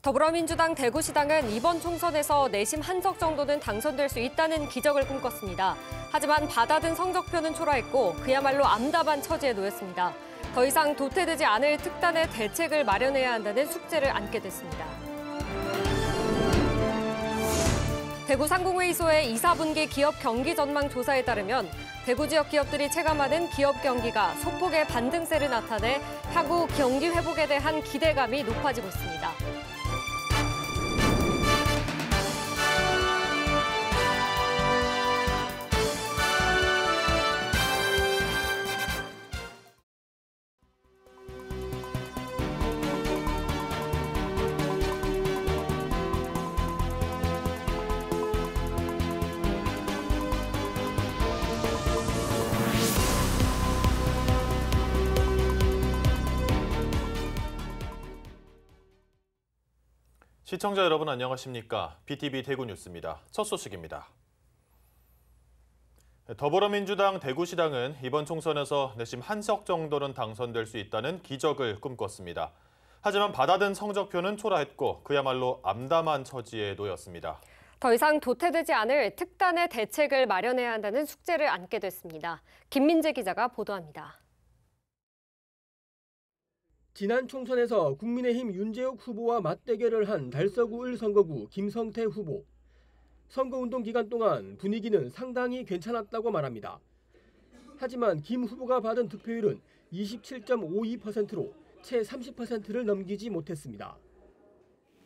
더불어민주당 대구시당은 이번 총선에서 내심 한 석 정도는 당선될 수 있다는 기적을 꿈꿨습니다. 하지만 받아든 성적표는 초라했고 그야말로 암담한 처지에 놓였습니다. 더 이상 도태되지 않을 특단의 대책을 마련해야 한다는 숙제를 안게 됐습니다. 대구 상공회의소의 2, 4분기 기업 경기 전망 조사에 따르면 대구 지역 기업들이 체감하는 기업 경기가 소폭의 반등세를 나타내 향후 경기 회복에 대한 기대감이 높아지고 있습니다. 시청자 여러분 안녕하십니까? BTV 대구 뉴스입니다. 첫 소식입니다. 더불어민주당 대구시당은 이번 총선에서 내심 한 석 정도는 당선될 수 있다는 기적을 꿈꿨습니다. 하지만 받아든 성적표는 초라했고 그야말로 암담한 처지에 놓였습니다. 더 이상 도태되지 않을 특단의 대책을 마련해야 한다는 숙제를 안게 됐습니다. 김민재 기자가 보도합니다. 지난 총선에서 국민의힘 윤재욱 후보와 맞대결을 한 달서구 1선거구 김성태 후보. 선거운동 기간 동안 분위기는 상당히 괜찮았다고 말합니다. 하지만 김 후보가 받은 득표율은 27.52%로 채 30%를 넘기지 못했습니다.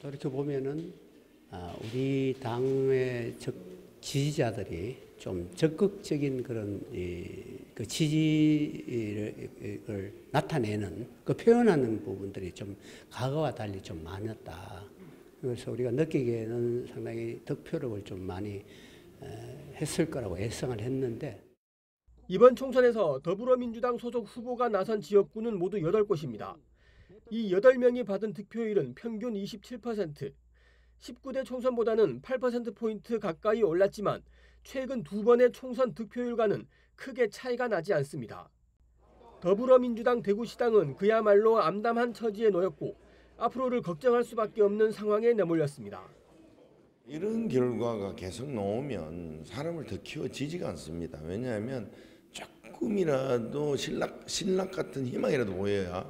이렇게 보면은 우리 당의 지지자들이 좀 적극적인 그런 그 지지를 나타내는 그 표현하는 부분들이 좀 과거와 달리 좀 많았다. 그래서 우리가 느끼기에는 상당히 득표력을 좀 많이 했을 거라고 예상을 했는데 이번 총선에서 더불어민주당 소속 후보가 나선 지역구는 모두 8곳입니다. 이 8명이 받은 득표율은 평균 27%. 19대 총선보다는 8%포인트 가까이 올랐지만 최근 2번의 총선 득표율과는 크게 차이가 나지 않습니다. 더불어민주당 대구시당은 그야말로 암담한 처지에 놓였고 앞으로를 걱정할 수밖에 없는 상황에 내몰렸습니다. 이런 결과가 계속 나오면 사람을 더 키워지지가 않습니다. 왜냐하면 조금이라도 신락 같은 희망이라도 보여야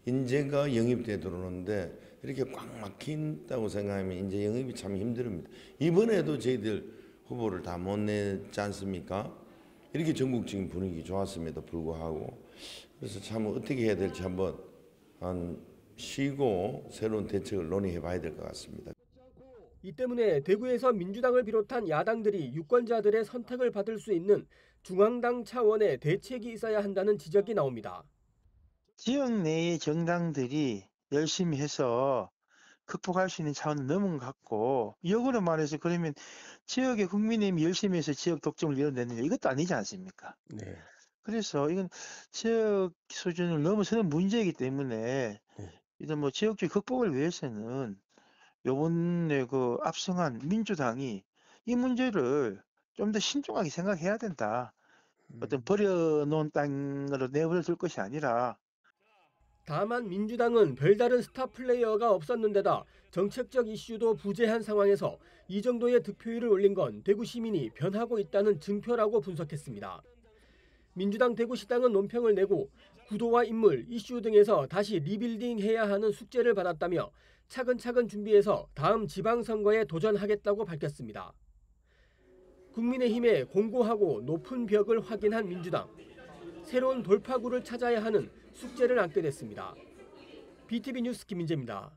인재가 영입돼 들어오는데 이렇게 꽉 막힌다고 생각하면 인재 영입이 참 힘듭니다. 이번에도 저희들 후보를 다 못 냈지 않습니까? 이렇게 전국적인 분위기 좋았음에도 불구하고 그래서 참 어떻게 해야 될지 한번 쉬고 새로운 대책을 논의해 봐야 될 것 같습니다. 이 때문에 대구에서 민주당을 비롯한 야당들이 유권자들의 선택을 받을 수 있는 중앙당 차원의 대책이 있어야 한다는 지적이 나옵니다. 지역 내의 정당들이 열심히 해서 극복할 수 있는 차원은 넘은 것 같고 역으로 말해서 그러면 지역의 국민의힘이 열심히 해서 지역 독점을 이뤄내느냐 이것도 아니지 않습니까? 네. 그래서 이건 지역 수준을 넘어서는 문제이기 때문에 이런 뭐 지역주의 극복을 위해서는 요번에 그 압승한 민주당이 이 문제를 좀 더 신중하게 생각해야 된다. 어떤 버려놓은 땅으로 내버려 둘 것이 아니라 다만 민주당은 별다른 스타 플레이어가 없었는 데다 정책적 이슈도 부재한 상황에서 이 정도의 득표율을 올린 건 대구 시민이 변하고 있다는 증표라고 분석했습니다. 민주당 대구시당은 논평을 내고 구도와 인물, 이슈 등에서 다시 리빌딩해야 하는 숙제를 받았다며 차근차근 준비해서 다음 지방선거에 도전하겠다고 밝혔습니다. 국민의힘의 공고하고 높은 벽을 확인한 민주당. 새로운 돌파구를 찾아야 하는 숙제를 안게 됐습니다. BTV 뉴스 김민재입니다.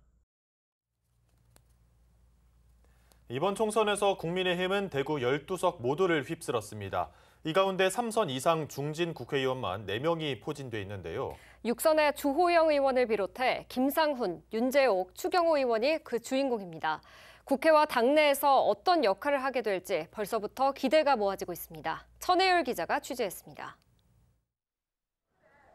이번 총선에서 국민의힘은 대구 12석 모두를 휩쓸었습니다. 이 가운데 3선 이상 중진 국회의원만 4명이 포진돼 있는데요. 6선의 주호영 의원을 비롯해 김상훈, 윤재옥, 추경호 의원이 그 주인공입니다. 국회와 당내에서 어떤 역할을 하게 될지 벌써부터 기대가 모아지고 있습니다. 천혜율 기자가 취재했습니다.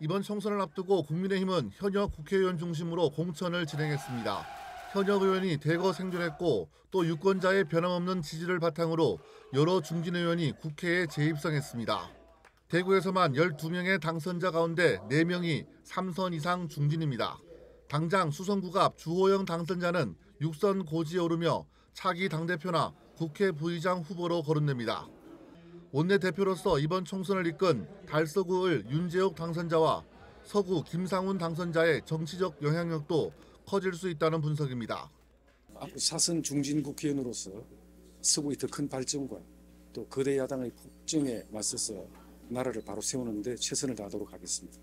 이번 총선을 앞두고 국민의힘은 현역 국회의원 중심으로 공천을 진행했습니다. 현역 의원이 대거 생존했고 또 유권자의 변함없는 지지를 바탕으로 여러 중진 의원이 국회에 재입성했습니다. 대구에서만 12명의 당선자 가운데 4명이 3선 이상 중진입니다. 당장 수성구갑 주호영 당선자는 육선 고지에 오르며 차기 당대표나 국회 부의장 후보로 거론됩니다. 원내대표로서 이번 총선을 이끈 달서구을 윤재옥 당선자와 서구 김상훈 당선자의 정치적 영향력도 커질 수 있다는 분석입니다. 앞으로 사선 중진 국회의원으로서 서구의 더 큰 발전과 또 거대 야당의 폭정에 맞서서 나라를 바로 세우는 데 최선을 다하도록 하겠습니다.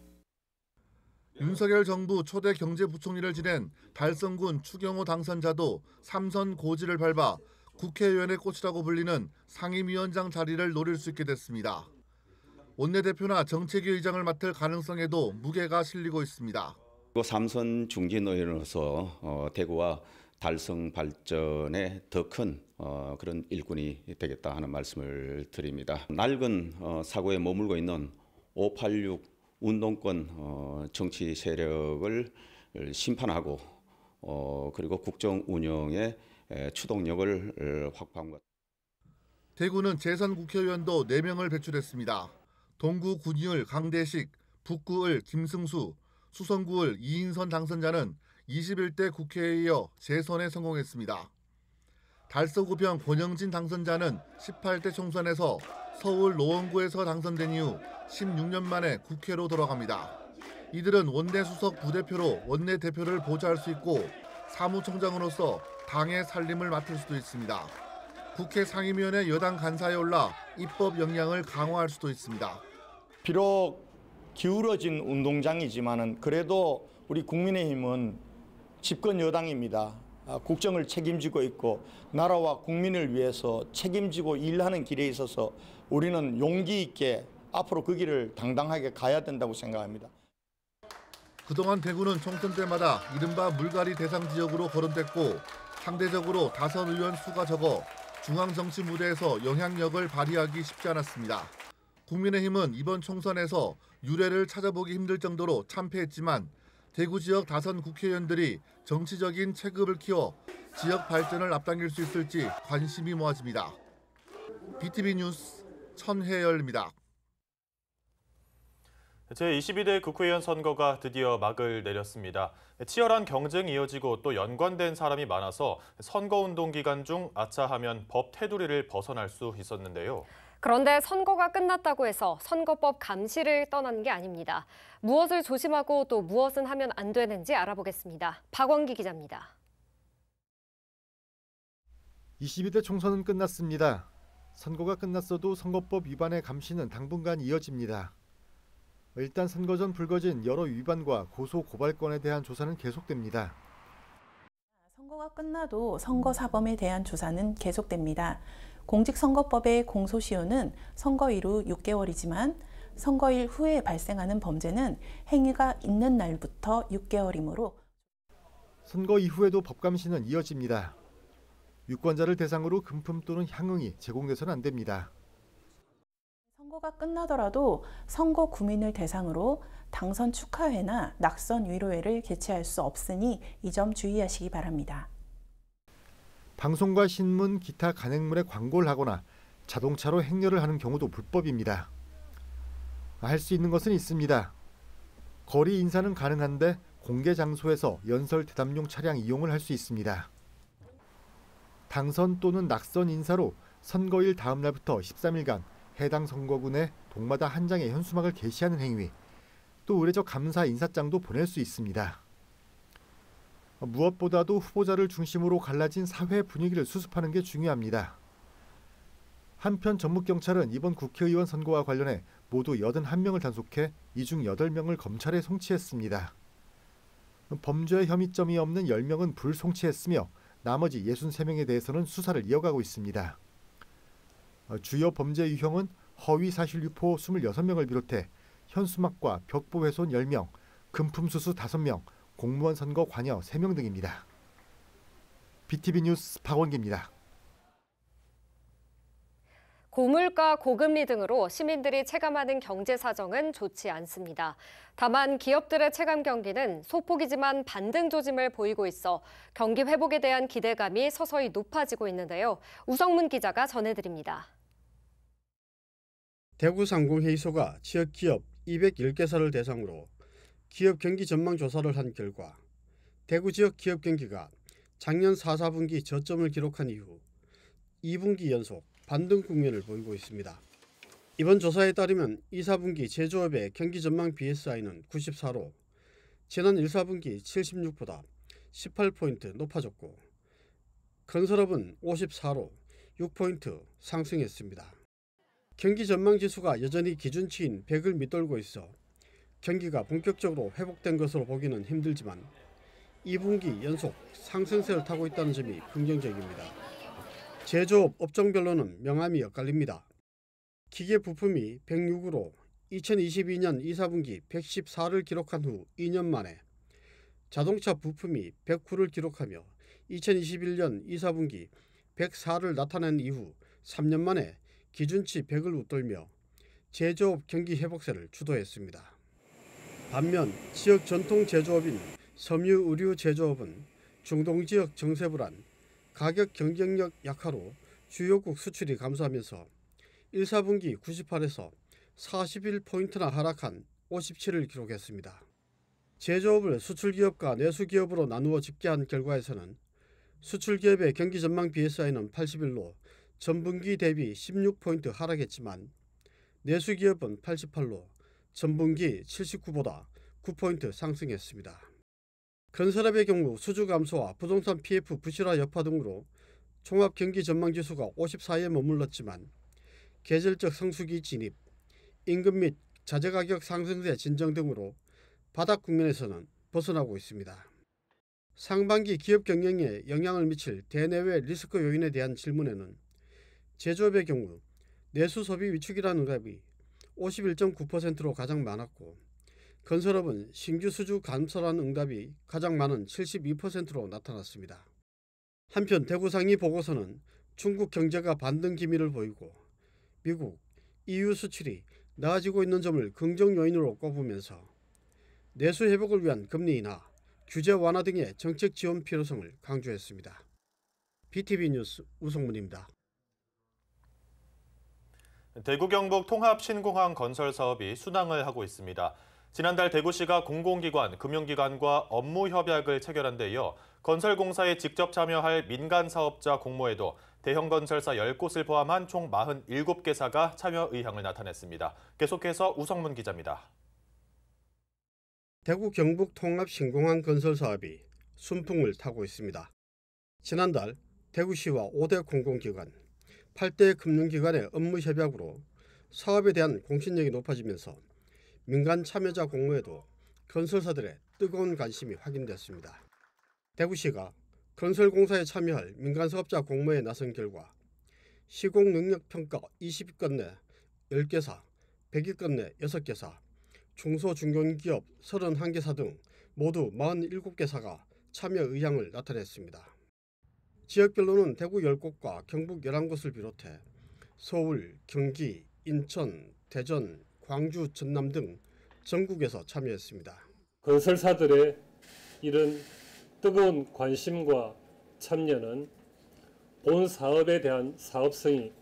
윤석열 정부 초대 경제부총리를 지낸 달성군 추경호 당선자도 3선 고지를 밟아 국회의원의 꽃이라고 불리는 상임위원장 자리를 노릴 수 있게 됐습니다. 원내대표나 정책위 의장을 맡을 가능성에도 무게가 실리고 있습니다. 3선 중진의원으로서 대구와 달성 발전에 더 큰 그런 일꾼이 되겠다 하는 말씀을 드립니다. 낡은 사고에 머물고 있는 586 운동권 정치 세력을 심판하고 그리고 국정 운영에 추동력을 확보한 것. 대구는 재선 국회의원도 4명을 배출했습니다. 동구 군의을 강대식, 북구을 김승수, 수성구을 이인선 당선자는 21대 국회에 이어 재선에 성공했습니다. 달서구병 권영진 당선자는 18대 총선에서 서울 노원구에서 당선된 이후 16년 만에 국회로 돌아갑니다. 이들은 원내수석 부대표로 원내대표를 보좌할 수 있고 사무총장으로서 당의 살림을 맡을 수도 있습니다. 국회 상임위원회 여당 간사에 올라 입법 역량을 강화할 수도 있습니다. 비록 기울어진 운동장이지만은 그래도 우리 국민의힘은 집권 여당입니다. 국정을 책임지고 있고 나라와 국민을 위해서 책임지고 일하는 길에 있어서 우리는 용기 있게 앞으로 그 길을 당당하게 가야 된다고 생각합니다. 그동안 대구는 총선 때마다 이른바 물갈이 대상 지역으로 거론됐고 상대적으로 다선 의원 수가 적어 중앙정치 무대에서 영향력을 발휘하기 쉽지 않았습니다. 국민의힘은 이번 총선에서 유례를 찾아보기 힘들 정도로 참패했지만 대구 지역 다선 국회의원들이 정치적인 체급을 키워 지역 발전을 앞당길 수 있을지 관심이 모아집니다. BTV 뉴스 천혜열입니다. 제22대 국회의원 선거가 드디어 막을 내렸습니다. 치열한 경쟁이 이어지고 또 연관된 사람이 많아서 선거운동 기간 중 아차하면 법 테두리를 벗어날 수 있었는데요. 그런데 선거가 끝났다고 해서 선거법 감시를 떠나는 게 아닙니다. 무엇을 조심하고 또 무엇은 하면 안 되는지 알아보겠습니다. 박원기 기자입니다. 22대 총선은 끝났습니다. 선거가 끝났어도 선거법 위반의 감시는 당분간 이어집니다. 일단 선거 전 불거진 여러 위반과 고소 고발건에 대한 조사는 계속됩니다. 선거가 끝나도 선거사범에 대한 조사는 계속됩니다. 공직선거법의 공소시효는 선거일 후 6개월이지만 선거일 후에 발생하는 범죄는 행위가 있는 날부터 6개월이므로 선거 이후에도 법감시는 이어집니다. 유권자를 대상으로 금품 또는 향응이 제공돼서는 안 됩니다. 선거가 끝나더라도 선거 구민을 대상으로 당선 축하회나 낙선 위로회를 개최할 수 없으니 이 점 주의하시기 바랍니다. 방송과 신문, 기타 간행물에 광고를 하거나 자동차로 행렬을 하는 경우도 불법입니다. 할 수 있는 것은 있습니다. 거리 인사는 가능한데 공개 장소에서 연설 대담용 차량 이용을 할 수 있습니다. 당선 또는 낙선 인사로 선거일 다음 날부터 13일간 해당 선거군에 동마다 한 장의 현수막을 게시하는 행위, 또 의례적 감사 인사장도 보낼 수 있습니다. 무엇보다도 후보자를 중심으로 갈라진 사회 분위기를 수습하는 게 중요합니다. 한편 전북경찰은 이번 국회의원 선거와 관련해 모두 81명을 단속해 이 중 8명을 검찰에 송치했습니다. 범죄 혐의점이 없는 10명은 불송치했으며 나머지 63명에 대해서는 수사를 이어가고 있습니다. 주요 범죄 유형은 허위 사실 유포 26명을 비롯해 현수막과 벽보 훼손 10명, 금품 수수 5명, 공무원 선거 관여 3명 등입니다. BTV 뉴스 박원기입니다. 고물가, 고금리 등으로 시민들이 체감하는 경제 사정은 좋지 않습니다. 다만 기업들의 체감 경기는 소폭이지만 반등 조짐을 보이고 있어 경기 회복에 대한 기대감이 서서히 높아지고 있는데요. 우성문 기자가 전해드립니다. 대구상공회의소가 지역기업 210개사를 대상으로 기업 경기 전망 조사를 한 결과 대구 지역 기업 경기가 작년 4, 4분기 저점을 기록한 이후 2분기 연속 반등 국면을 보이고 있습니다. 이번 조사에 따르면 2, 4분기 제조업의 경기 전망 BSI는 94로 지난 1, 4분기 76보다 18포인트 높아졌고 건설업은 54로 6포인트 상승했습니다. 경기 전망 지수가 여전히 기준치인 100을 밑돌고 있어 경기가 본격적으로 회복된 것으로 보기는 힘들지만 2분기 연속 상승세를 타고 있다는 점이 긍정적입니다. 제조업 업종별로는 명암이 엇갈립니다. 기계 부품이 106으로 2022년 2, 4분기 114를 기록한 후 2년 만에 자동차 부품이 109를 기록하며 2021년 2, 4분기 104를 나타낸 이후 3년 만에 기준치 100을 웃돌며 제조업 경기 회복세를 주도했습니다. 반면 지역 전통 제조업인 섬유 의류 제조업은 중동 지역 정세 불안, 가격 경쟁력 약화로 주요국 수출이 감소하면서 1, 4분기 98에서 41포인트나 하락한 57을 기록했습니다. 제조업을 수출기업과 내수기업으로 나누어 집계한 결과에서는 수출기업의 경기 전망 BSI는 81로 전분기 대비 16포인트 하락했지만 내수기업은 88로 전분기 79보다 9포인트 상승했습니다. 건설업의 경우 수주 감소와 부동산 PF 부실화 여파 등으로 종합 경기 전망 지수가 54에 머물렀지만 계절적 성수기 진입, 임금 및 자재 가격 상승세 진정 등으로 바닥 국면에서는 벗어나고 있습니다. 상반기 기업 경영에 영향을 미칠 대내외 리스크 요인에 대한 질문에는 제조업의 경우 내수 소비 위축이라는 응답이 51.9%로 가장 많았고 건설업은 신규 수주 감소라는 응답이 가장 많은 72%로 나타났습니다. 한편 대구상위 보고서는 중국 경제가 반등 기미를 보이고 미국, EU 수출이 나아지고 있는 점을 긍정 요인으로 꼽으면서 내수 회복을 위한 금리 인하, 규제 완화 등의 정책 지원 필요성을 강조했습니다. BTV 뉴스 우성문입니다. 대구 경북 통합 신공항 건설 사업이 순항을 하고 있습니다. 지난달 대구시가 공공기관, 금융기관과 업무 협약을 체결한 데 이어 건설공사에 직접 참여할 민간 사업자 공모에도 대형 건설사 10곳을 포함한 총 47개사가 참여 의향을 나타냈습니다. 계속해서 우성문 기자입니다. 대구 경북 통합 신공항 건설 사업이 순풍을 타고 있습니다. 지난달 대구시와 5대 공공기관, 8대 금융기관의 업무 협약으로 사업에 대한 공신력이 높아지면서 민간 참여자 공모에도 건설사들의 뜨거운 관심이 확인됐습니다. 대구시가 건설공사에 참여할 민간 사업자 공모에 나선 결과 시공 능력 평가 20위권 내 10개사, 100위권 내 6개사, 중소중견기업 31개사 등 모두 47개사가 참여 의향을 나타냈습니다. 지역별로는 대구 10곳과 경북 11곳을 비롯해 서울, 경기, 인천, 대전, 광주, 전남 등 전국에서 참여했습니다. 건설사들의 이런 뜨거운 관심과 참여는 본 사업에 대한 사업성이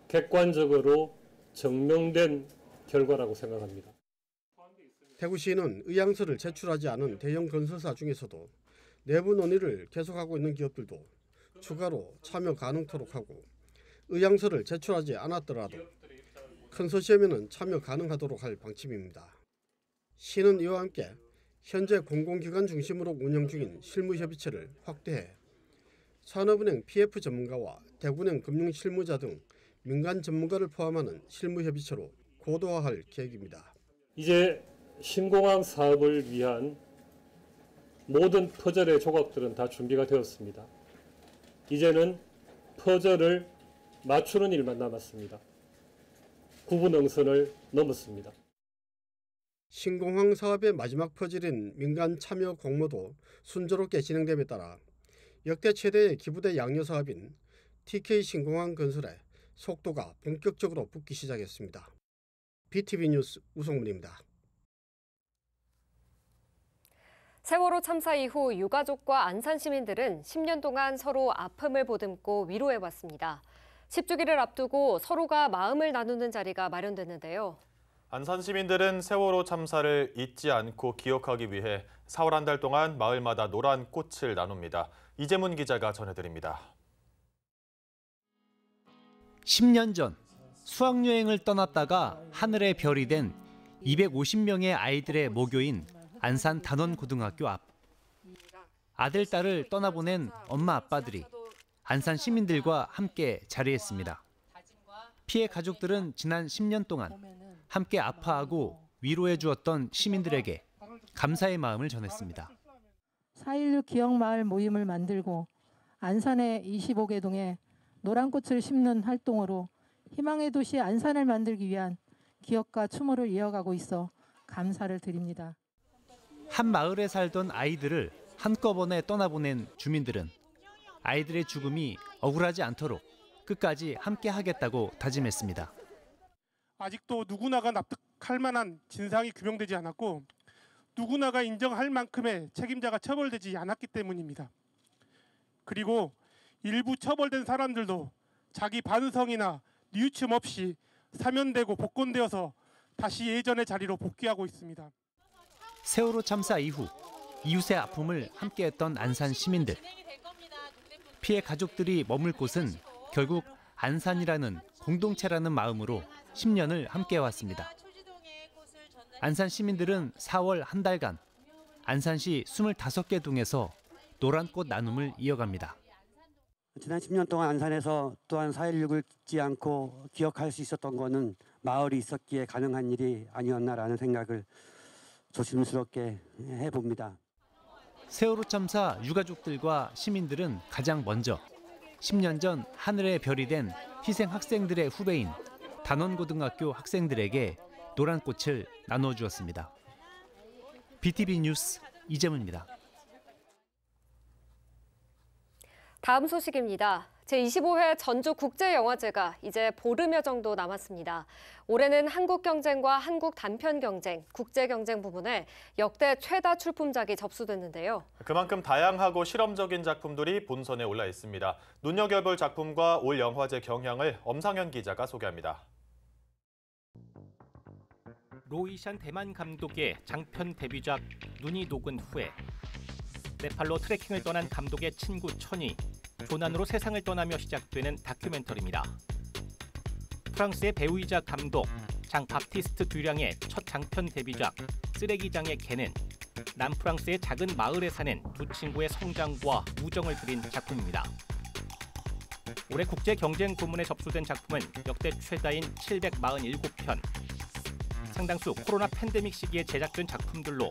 객관적으로 증명된 결과라고 생각합니다. 대구시는 의향서를 제출하지 않은 대형 건설사 중에서도 내부 논의를 계속하고 있는 기업들도 추가로 참여 가능토록 하고 의향서를 제출하지 않았더라도 컨소시엄에는 참여 가능하도록 할 방침입니다. 시는 이와 함께 현재 공공기관 중심으로 운영 중인 실무협의체를 확대해 산업은행 PF 전문가와 대구은행 금융실무자 등 민간 전문가를 포함하는 실무협의체로 고도화할 계획입니다. 이제 신공항 사업을 위한 모든 퍼즐의 조각들은 다 준비가 되었습니다. 이제는 퍼즐을 맞추는 일만 남았습니다. 구분응선을 넘었습니다. 신공항 사업의 마지막 퍼즐인 민간 참여 공모도 순조롭게 진행됨에 따라 역대 최대의 기부대 양녀 사업인 TK 신공항 건설에 속도가 본격적으로 붙기 시작했습니다. BTV 뉴스 우성문입니다. 세월호 참사 이후 유가족과 안산 시민들은 10년 동안 서로 아픔을 보듬고 위로해왔습니다. 10주기를 앞두고 서로가 마음을 나누는 자리가 마련됐는데요. 안산 시민들은 세월호 참사를 잊지 않고 기억하기 위해 4월 한 달 동안 마을마다 노란 꽃을 나눕니다. 이재문 기자가 전해드립니다. 10년 전 수학여행을 떠났다가 하늘의 별이 된 250명의 아이들의 모교인 안산 단원고등학교 앞. 아들, 딸을 떠나보낸 엄마, 아빠들이 안산 시민들과 함께 자리했습니다. 피해 가족들은 지난 10년 동안 함께 아파하고 위로해 주었던 시민들에게 감사의 마음을 전했습니다. 4.16 기억마을 모임을 만들고 안산의 25개 동에 노란 꽃을 심는 활동으로 희망의 도시 안산을 만들기 위한 기억과 추모를 이어가고 있어 감사를 드립니다. 한 마을에 살던 아이들을 한꺼번에 떠나보낸 주민들은 아이들의 죽음이 억울하지 않도록 끝까지 함께 하겠다고 다짐했습니다. 아직도 누구나가 납득할 만한 진상이 규명되지 않았고 누구나가 인정할 만큼의 책임자가 처벌되지 않았기 때문입니다. 그리고 일부 처벌된 사람들도 자기 반성이나 뉘우침 없이 사면되고 복권되어서 다시 예전의 자리로 복귀하고 있습니다. 세월호 참사 이후 이웃의 아픔을 함께했던 안산 시민들. 피해 가족들이 머물 곳은 결국 안산이라는 공동체라는 마음으로 10년을 함께해왔습니다. 안산 시민들은 4월 한 달간 안산시 25개 동에서 노란 꽃 나눔을 이어갑니다. 지난 10년 동안 안산에서 또한 4.16을 잊지 않고 기억할 수 있었던 것은 마을이 있었기에 가능한 일이 아니었나라는 생각을 조심스럽게 해봅니다. 세월호 참사 유가족들과 시민들은 가장 먼저 10년 전 하늘의 별이 된 희생 학생들의 후배인 단원고등학교 학생들에게 노란 꽃을 나눠주었습니다. BTV 뉴스 이재문입니다. 다음 소식입니다. 제25회 전주국제영화제가 이제 보름여 정도 남았습니다. 올해는 한국경쟁과 한국단편경쟁, 국제경쟁 부문에 역대 최다 출품작이 접수됐는데요. 그만큼 다양하고 실험적인 작품들이 본선에 올라 있습니다. 눈여겨볼 작품과 올 영화제 경향을 엄상현 기자가 소개합니다. 로이샨 대만 감독의 장편 데뷔작 눈이 녹은 후에 네팔로 트레킹을 떠난 감독의 친구 천이 조난으로 세상을 떠나며 시작되는 다큐멘터리입니다. 프랑스의 배우이자 감독 장 바티스트 듀량의 첫 장편 데뷔작 쓰레기장의 개는 남프랑스의 작은 마을에 사는 두 친구의 성장과 우정을 그린 작품입니다. 올해 국제경쟁 부문에 접수된 작품은 역대 최다인 747편. 상당수 코로나 팬데믹 시기에 제작된 작품들로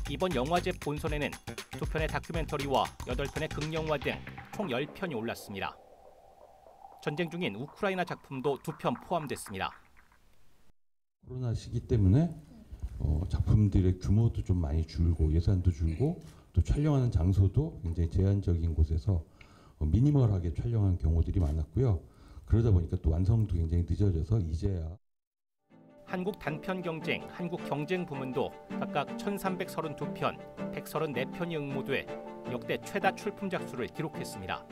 이번 영화제 본선에는 2편의 다큐멘터리와 8편의 극영화 등 총 10편이 올랐습니다. 전쟁 중인 우크라이나 작품도 2편 포함됐습니다. 코로나 시기 때문에 작품들의 규모도 좀 많이 줄고 예산도 줄고 또 촬영하는 장소도 굉장히 제한적인 곳에서 미니멀하게 촬영한 경우들이 많았고요. 그러다 보니까 또 완성도 굉장히 늦어져서 이제야 한국 단편 경쟁, 한국 경쟁 부문도 각각 1332편, 134편이 응모돼 역대 최다 출품작 수를 기록했습니다.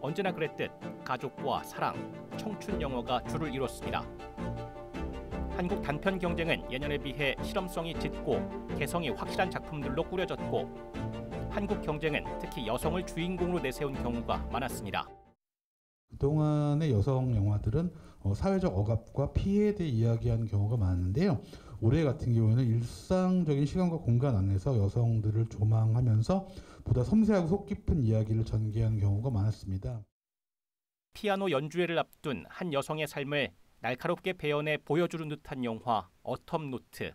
언제나 그랬듯 가족과 사랑, 청춘 영화가 주를 이뤘습니다. 한국 단편 경쟁은 예년에 비해 실험성이 짙고 개성이 확실한 작품들로 꾸려졌고 한국 경쟁은 특히 여성을 주인공으로 내세운 경우가 많았습니다. 그동안의 여성 영화들은 사회적 억압과 피해에 대해 이야기하는 경우가 많은데요. 올해 같은 경우에는 일상적인 시간과 공간 안에서 여성들을 조망하면서 보다 섬세하고 속 깊은 이야기를 전개하는 경우가 많았습니다. 피아노 연주회를 앞둔 한 여성의 삶을 날카롭게 배연해 보여주는 듯한 영화 어텀 노트.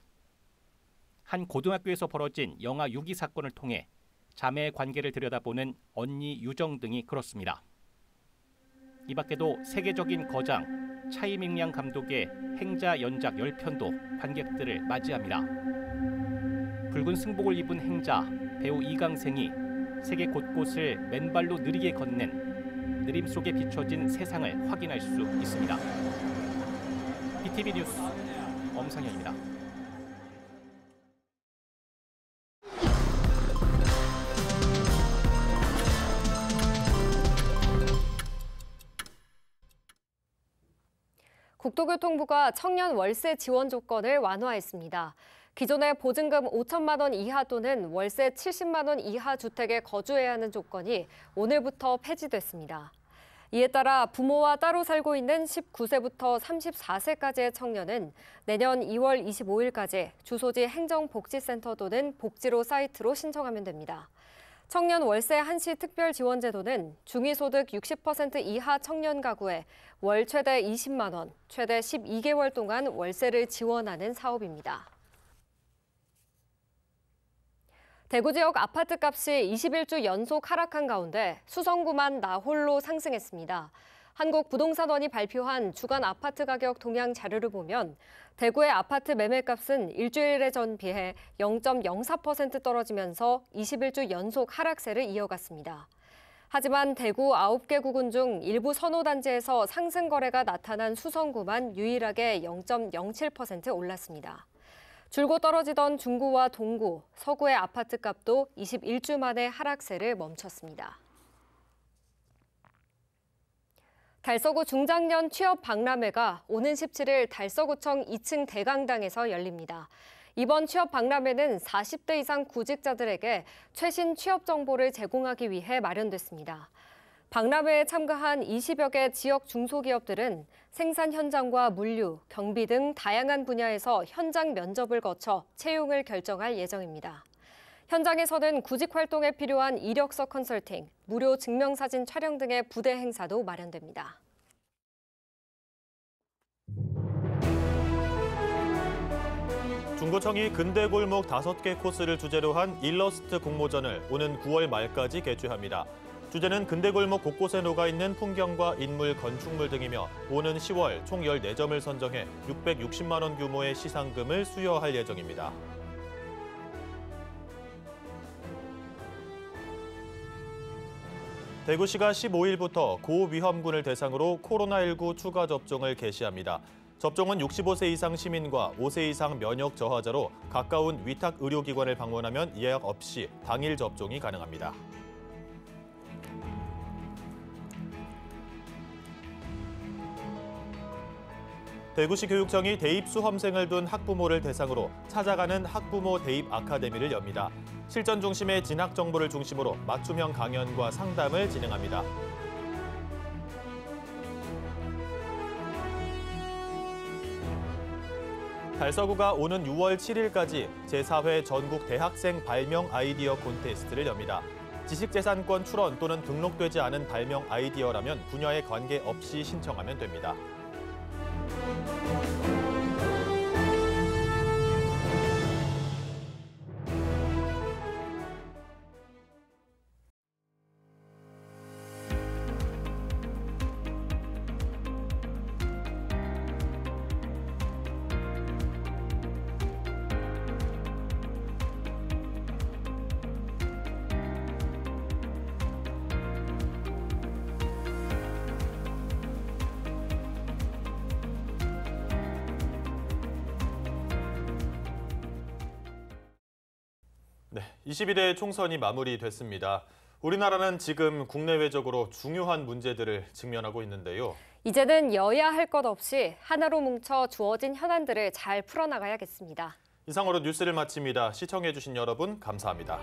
한 고등학교에서 벌어진 영아 유기 사건을 통해 자매의 관계를 들여다보는 언니 유정 등이 그렇습니다. 이 밖에도 세계적인 거장 차이밍량 감독의 행자 연작 10편도 관객들을 맞이합니다. 붉은 승복을 입은 행자 배우 이강생이 세계 곳곳을 맨발로 느리게 걷는 느림 속에 비춰진 세상을 확인할 수 있습니다. BTV 뉴스 엄상현입니다. 국토교통부가 청년 월세 지원 조건을 완화했습니다. 기존의 보증금 5천만 원 이하 또는 월세 70만 원 이하 주택에 거주해야 하는 조건이 오늘부터 폐지됐습니다. 이에 따라 부모와 따로 살고 있는 19세부터 34세까지의 청년은 내년 2월 25일까지 주소지 행정복지센터 또는 복지로 사이트로 신청하면 됩니다. 청년 월세 한시 특별 지원 제도는 중위소득 60% 이하 청년 가구에 월 최대 20만 원, 최대 12개월 동안 월세를 지원하는 사업입니다. 대구 지역 아파트 값이 21주 연속 하락한 가운데 수성구만 나홀로 상승했습니다. 한국부동산원이 발표한 주간 아파트 가격 동향 자료를 보면 대구의 아파트 매매값은 일주일에 전 비해 0.04% 떨어지면서 21주 연속 하락세를 이어갔습니다. 하지만 대구 9개 구군 중 일부 선호단지에서 상승 거래가 나타난 수성구만 유일하게 0.07% 올랐습니다. 줄곧 떨어지던 중구와 동구, 서구의 아파트 값도 21주 만에 하락세를 멈췄습니다. 달서구 중장년 취업 박람회가 오는 17일 달서구청 2층 대강당에서 열립니다. 이번 취업 박람회는 40대 이상 구직자들에게 최신 취업 정보를 제공하기 위해 마련됐습니다. 박람회에 참가한 20여 개 지역 중소기업들은 생산 현장과 물류, 경비 등 다양한 분야에서 현장 면접을 거쳐 채용을 결정할 예정입니다. 현장에서는 구직 활동에 필요한 이력서 컨설팅, 무료 증명사진 촬영 등의 부대 행사도 마련됩니다. 중구청이 근대골목 5개 코스를 주제로 한 일러스트 공모전을 오는 9월 말까지 개최합니다. 주제는 근대골목 곳곳에 녹아있는 풍경과 인물, 건축물 등이며 오는 10월 총 14점을 선정해 660만 원 규모의 시상금을 수여할 예정입니다. 대구시가 15일부터 고위험군을 대상으로 코로나19 추가 접종을 개시합니다. 접종은 65세 이상 시민과 5세 이상 면역 저하자로 가까운 위탁 의료기관을 방문하면 예약 없이 당일 접종이 가능합니다. 대구시 교육청이 대입 수험생을 둔 학부모를 대상으로 찾아가는 학부모 대입 아카데미를 엽니다. 실전 중심의 진학 정보를 중심으로 맞춤형 강연과 상담을 진행합니다. 달서구가 오는 6월 7일까지 제4회 전국 대학생 발명 아이디어 콘테스트를 엽니다. 지식재산권 출원 또는 등록되지 않은 발명 아이디어라면 분야에 관계없이 신청하면 됩니다. 네, 21대 총선이 마무리됐습니다. 우리나라는 지금 국내외적으로 중요한 문제들을 직면하고 있는데요. 이제는 여야 할 것 없이 하나로 뭉쳐 주어진 현안들을 잘 풀어나가야겠습니다. 이상으로 뉴스를 마칩니다. 시청해주신 여러분 감사합니다.